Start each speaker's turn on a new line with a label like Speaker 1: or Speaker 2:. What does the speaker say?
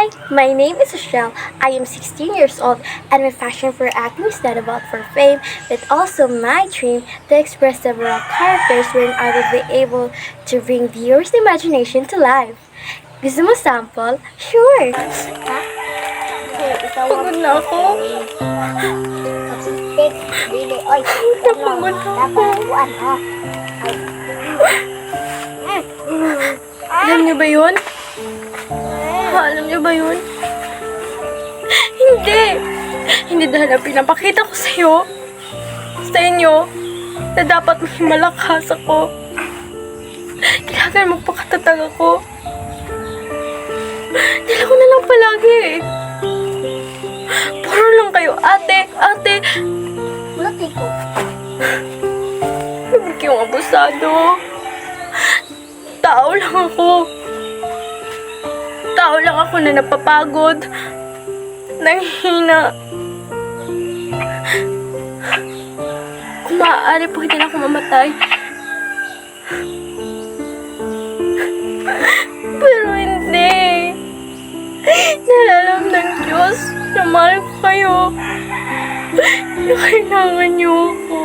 Speaker 1: Hi, my name is Rochelle. I am 16 years old and my passion for acting is not about for fame, but also my dream to express several characters wherein I will be able to bring viewers' imagination to life. Gusto mo sample? Sure! Pagod na ako.
Speaker 2: Oy,
Speaker 1: Napagod ako. Alam niyo ba yun? Alam niyo ba yun? Hindi! Hindi dahil ang pinapakita ko sa inyo, na dapat maging malakas ako. Kailangan magpakatatag ako. Dahil ako na lang palagi eh. Puro lang kayo, ate.
Speaker 2: Mulati ko.
Speaker 1: Huwag kayong abusado. Tao lang ako na napapagod. Nanghihina. Kung maaari, pwede na ako mamatay. Pero hindi. Nalalam ng Diyos na mahal ko kayo. Na kailangan niyo ako.